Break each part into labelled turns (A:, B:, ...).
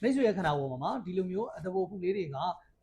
A: မိတ်ဆွေရဲ့ခန္ဓာကိုယ်မှာဒီလိုမျိုးအတဘောဖူလေးတွေ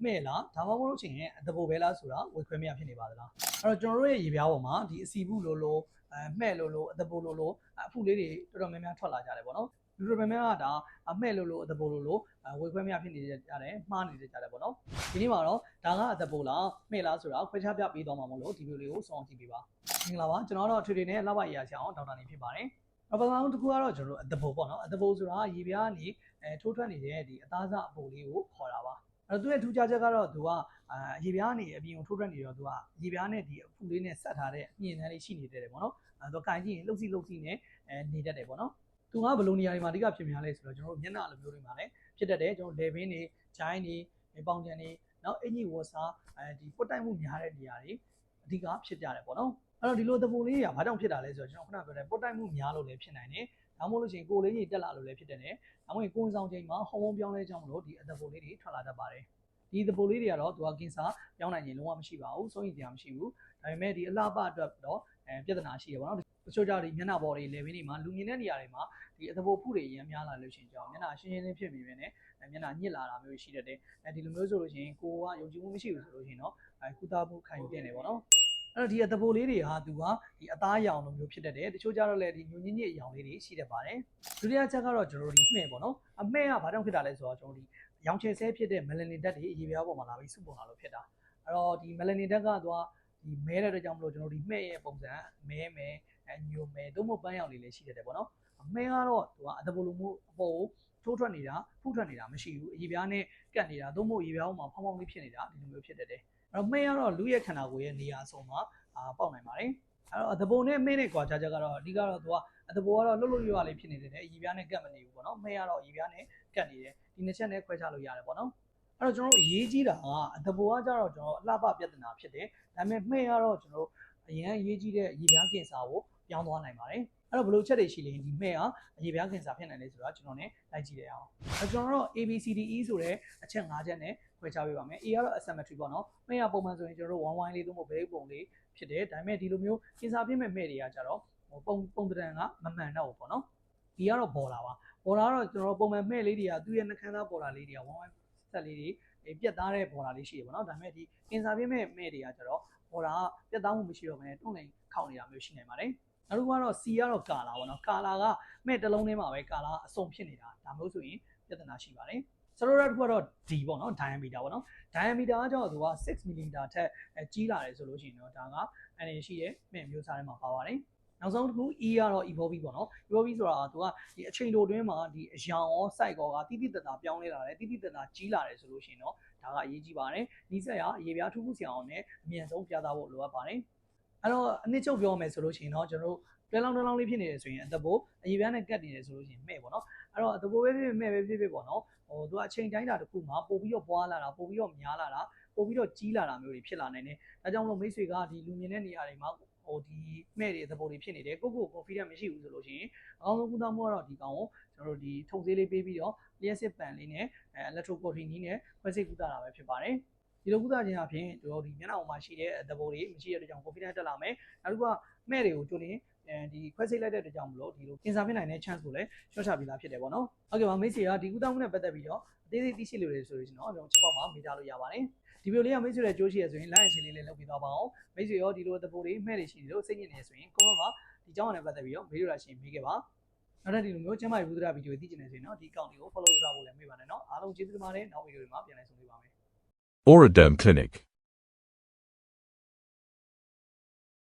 A: ကမဲ့လားဒါမှမဟုတ်လို့ရှိရင်အတဘောပဲလားဆိုတာဝေခွဲမရဖြစ်နေပါသလားအဲ့တော့ကျွန်တော်တို့ရဲ့ရေပြားပေါ်မှာဒီအစီဘူးလိုမှဲ့လိုအတဘောလိုအဖူလေးတွေတော်တော်များများထွက်လာကြတယ်ပေါ့နော်လူတော်များများကဒါအမှဲ့လိုအတဘောလိုဝေခွဲမရဖြစ်နေကြတယ်မှားနေကြတယ်ပေါ့နော်ဒီနေ့မှာတော့ဒါကအတဘောလားမှဲ့လားဆိုတာခွဲခြားပြပေးသွားမှာမလို့ဒီဗီဒီယိုလေးကိုစောင့်ကြည့်ပေးပါမင်္ဂလာပါကျွန်တော်တော့ထွေထွေနဲ့လှပရေးရအောင်ဒေါက်တာနေဖြစ်ပါတယ်ပထမဆုံးတစ်ခုကတော့ကျွန်တော်တို့အတဘောပေါ့နော်အတဘောဆိုတာရေပြားကနေထိုးထွက်နေတဲ့ဒီအသားစအပိုလေးကိုခေါ်တာပါအဲ့တော့သူ့ရဲ့ထူးခြားချက်ကတော့သူကရေပြားနေအပြင်ကိုထိုးထွက်နေတော့သူကရေပြားနဲ့ဒီအဖူလေးနဲ့ဆက်ထားတဲ့အမြင့်တန်းလေးရှိနေတယ်ပေါ့နော်အဲ့တော့ကင်ကြည့်ရင်လှုပ်စီနဲ့နေတတ်တယ်ပေါ့နော်သူကဘယ်လိုနေရာတွေမှာအဓိကဖြစ်များလဲဆိုတော့ကျွန်တော်တို့မျက်နှာလိုမျိုးတွေမှာလည်းဖြစ်တတ်တယ်ကျွန်တော်လေဘင်းတွေဂျိုင်းတွေပေါင်ချန်တွေနောက်အင်ကြီးဝတ်စားဒီပွတ်တိုက်မှုများတဲ့နေရာတွေအဓိကဖြစ်ကြတယ်ပေါ့နော်အဲ့တော့ဒီလိုသဘောလေးကဘာကြောင့်ဖြစ်တာလဲဆိုတော့ကျွန်တော်ခုနပြောတဲ့ပွတ်တိုက်မှုများလို့လည်းဖြစ်နိုင်တယ်ဒါမှမဟုတ်လို့ရှိရင်ကိုယ်လေးကြီးတက်လာလို့လည်းဖြစ်တယ်နဲ့ဒါမှမဟုတ်ကိုယ်ဆောင်ချိန်မှာဟော်မုန်းပြောင်းလဲကြောင်းမလို့ဒီအသဘောလေးတွေထွက်လာတတ်ပါတယ်ဒီသဘောလေးတွေကတော့သူကကင်ဆာပြောင်းနိုင်ခြင်းလုံးဝမရှိပါဘူးစိုးရိမ်စရာမရှိဘူးဒါပေမဲ့ဒီအလှပအတွက်တော့ပြဿနာရှိတယ်ပေါ့နော်တချို့ကြတော့ဒီမျက်နှာပေါ်တွေလေဘင်းတွေမှာလူမြင်တဲ့နေရာတွေမှာဒီအသဘောဖုတွေအများများလာလို့ရှိရင်ကြောင့်မျက်နှာရှင်းရှင်းလင်းဖြစ်ပြီးပဲနဲ့မျက်နှာညစ်လာတာမျိုးရှိတတ်တယ်ဒီလိုမျိုးဆိုလို့ရှိရင်ကိုကယုံကြည်မှုမရှိဘူးဆိုလို့ရှိရင်တော့ကုသမှုခံယူတင်တယ်ပေါ့နော်အဲ့တော့ဒီအသဘောလေးတွေဟာသူကဒီအသားရောင်လိုမျိုးဖြစ်တတ်တယ်တချို့ကြတော့လည်းဒီညွန့်ညစ်အရောင်လေးတွေရှိတတ်ပါတယ်ဒုတိယချက်ကတော့ကျွန်တော်တို့ဒီမှဲ့ပေါ့နော်အမှဲ့ကဘာကြောင့်ဖြစ်တာလဲဆိုတော့ကျွန်တော်ဒီရောင်ချယ်ဆဲဖြစ်တဲ့ melanin ဓာတ်တွေရေပြားပေါ်မှာလာပြီးစုပုံလာလို့ဖြစ်တာအဲ့တော့ဒီ melanin ဓာတ်ကသူကဒီမဲတဲ့အတွက်ကြောင့်မလို့ကျွန်တော်ဒီမှဲ့ရဲ့ပုံစံမဲညိုမဲသို့မဟုတ်ပန်းရောင်လေးလည်းရှိတတ်တယ်ပေါ့နော်မဲကတော့သူကအသဘောလိုမျိုးအပေါ်ထိုးထွက်နေတာဖုထွက်နေတာမရှိဘူးရေပြားနဲ့ကတ်နေတာသို့မဟုတ်ရေပြားပေါ်မှာဖောင်းဖောင်းလေးဖြစ်နေတာဒီလိုမျိုးဖြစ်တတ်တယ်အဲ့တော့မှဲကတော့လူရဲ့ခန္ဓာကိုယ်ရဲ့နေရာဆုံးမှာပေါက်နိုင်ပါတယ်အဲ့တော့အသဘောနဲ့မှဲနဲ့ကွာခြားချက်ကတော့အဓိကတော့သူကအသဘောကတော့လှုပ်ရွလေးဖြစ်နေတယ်ရေပြားနဲ့ကတ်မနေဘူးပေါ့နော်မှဲကတော့ရေပြားနဲ့ကတ်နေတယ်ဒီနှစ်ချက်နဲ့ခွဲခြားလို့ရတယ်ပေါ့နော်အဲ့တော့ကျွန်တော်တို့အရေးကြီးတာကအသဘောကကြတော့ကျွန်တော်အလှပပြဿနာဖြစ်တယ်ဒါပေမဲ့မှဲကတော့ကျွန်တော်တို့အရင်အရေးကြီးတဲ့ရေပြားကင်ဆာကိုပြောင်းသွားနိုင်ပါတယ်အဲ့တော့ဘယ်လိုချက်တွေရှိလဲဒီမှဲကရေပြားကင်ဆာဖြစ်နိုင်လဲဆိုတာကျွန်တော် ਨੇ လိုက်ကြည့်ရအောင်အဲ့ကျွန်တော်တို့ ABCDE ဆိုတဲ့အချက်၅ချက်နဲ့ခွဲခြားပေးပါမယ် A ကတော့ asymmetry ပေါ့နော်မှဲကပုံမှန်ဆိုရင်ကျွန်တော်တို့ 1 လေးသို့မဟုတ် break ပုံလေးဖြစ်တယ်ဒါပေမဲ့ဒီလိုမျိုးကင်ဆာဖြစ်မဲ့မှဲတွေကကြတော့ပုံတံကမမှန်တော့ဘူးပေါ့နော်ဒီကတော့ပေါ်လာပါပေါ်လာတော့ကျွန်တော်တို့ပုံမှန်မှဲလေးတွေကသူ့ရဲ့နှခမ်းသားပေါ်လာလေးတွေက1ဆက်လေးတွေပြက်သားတဲ့ပေါ်လာလေးရှိတယ်ပေါ့နော်ဒါပေမဲ့ဒီကင်ဆာဖြစ်မဲ့မှဲတွေကကြတော့ပေါ်လာပြက်သားမှုမရှိတော့ဘဲတွန့်နေခေါက်နေတာမျိုးရှိနိုင်ပါတယ်နောက်တစ်ခုကတော့ C ကတော့ကာလာပေါ့နော်ကာလာကမဲ့တစ်လုံးထဲမှာပဲကာလာအစုံဖြစ်နေတာဒါမျိုးဆိုရင်ပြဿနာရှိပါတယ်ဆိုတော့တစ်ခုကတော့ D ပေါ့နော် diameter ပေါ့နော် diameter ကကြောင့်သူက6 mm ထက်ကြီးလာတယ်ဆိုလို့ရှိရင်တော့ဒါကအနေရှိရဲ့မဲ့မျိုးစားထဲမှာပါပါတယ်နောက်ဆုံးတစ်ခု E ကတော့ evolve ပေါ့နော် evolve ဆိုတာကသူကဒီအချိန်တိုအတွင်းမှာဒီအရောင်ရော site ရောကတိတိတတ်တာပြောင်းလဲလာတယ်တိတိတတ်တာကြီးလာတယ်ဆိုလို့ရှိရင်တော့ဒါကအရေးကြီးပါတယ်ဒီဆက်ရရေပြားထူးထူးဆရာအောင်နဲ့အမြန်ဆုံးပြသဖို့လိုအပ်ပါတယ်အဲ့တော့အနည်းချုပ်ပြောမယ်ဆိုလို့ရှိရင်တော့ကျွန်တော်တို့တွဲလောင်းလေးဖြစ်နေတယ်ဆိုရင်အသဘောအရေပြားနဲ့ကတ်နေတယ်ဆိုလို့ရှိရင်မှဲ့ပေါ့နော်အဲ့တော့အသဘောပဲဖြစ်မှဲ့ပဲဖြစ်ပေါ့နော်သူကအချိန်တိုင်းတာတစ်ခုမှာပို့ပြီးတော့ပွားလာတာပို့ပြီးတော့များလာတာပို့ပြီးတော့ကြီးလာတာမျိုးတွေဖြစ်လာနိုင်တယ်ဒါကြောင့်မလို့မိတ်ဆွေကဒီလူမြင်တဲ့နေရာတွေမှာဒီမှဲ့တွေသဘောတွေဖြစ်နေတယ်ကို confidence မရှိဘူးဆိုလို့ရှိရင်အကောင်းဆုံးကုသမှုကတော့ဒီကောင်ကိုကျွန်တော်တို့ဒီထုံဆေးလေးပေးပြီးတော့လျှက်စစ်ပန်လေးနဲ့electroporation ကြီးနဲ့ခွဲစိတ်ကုသတာပဲဖြစ်ပါတယ်ဒီလိုကုသခြင်းအပြင်တို့ဒီမျက်နှာပေါ်မှာရှိတဲ့သဘောတွေမရှိတဲ့အတွက်ကြောင့် confidence တက်လာမယ်နောက်တစ်ခုကမဲ့တွေကိုကြိုတင်ဒီခွဲစိတ်လိုက်တဲ့အတွက်ကြောင့်မလို့ဒီလိုကင်ဆာဖြစ်နိုင်တဲ့ chance ကိုလည်းလျှော့ချပြီးသားဖြစ်တယ်ပေါ့နော်ဟုတ်ကဲ့ပါမိတ်ဆွေကဒီကုသမှုနဲ့ပတ်သက်ပြီးတော့အသေးစိတ်သိရှိလို့ရဆိုလို့ရှိရင်တော့ကျွန်တော်ချက်ပေါက်မှာမေးထားလို့ရပါတယ်ဒီဗီဒီယိုလေးကမိတ်ဆွေရဲ့ကြိုးရှိရဆိုရင် like and share လေးလုပ်ပြီးသွားပါအောင်မိတ်ဆွေရောဒီလိုသဘောတွေမှဲ့တွေရှိတယ်လို့စိတ်ညစ်နေဆိုရင် comment မှာဒီကြောင်းနဲ့ပတ်သက်ပြီးတော့မေးလို့ရရှင်မေးခဲ့ပါနောက်ထပ်ဒီလိုမျိုးကျမရဲ့ဝိသုဒ္ဓဗီဒီယိုသိချင်နေဆိုရင်တော့ဒီ account ကို follow လုပ်ထားဖို့လည်းမေးပါနဲ့เนาะအားလုံးကျေးဇူးတင်ပါတယ်နောက်ဗီဒီယိုတွေမှာပြန်လည်ဆုံတွေ့ပါမယ်
B: Auradem Clinic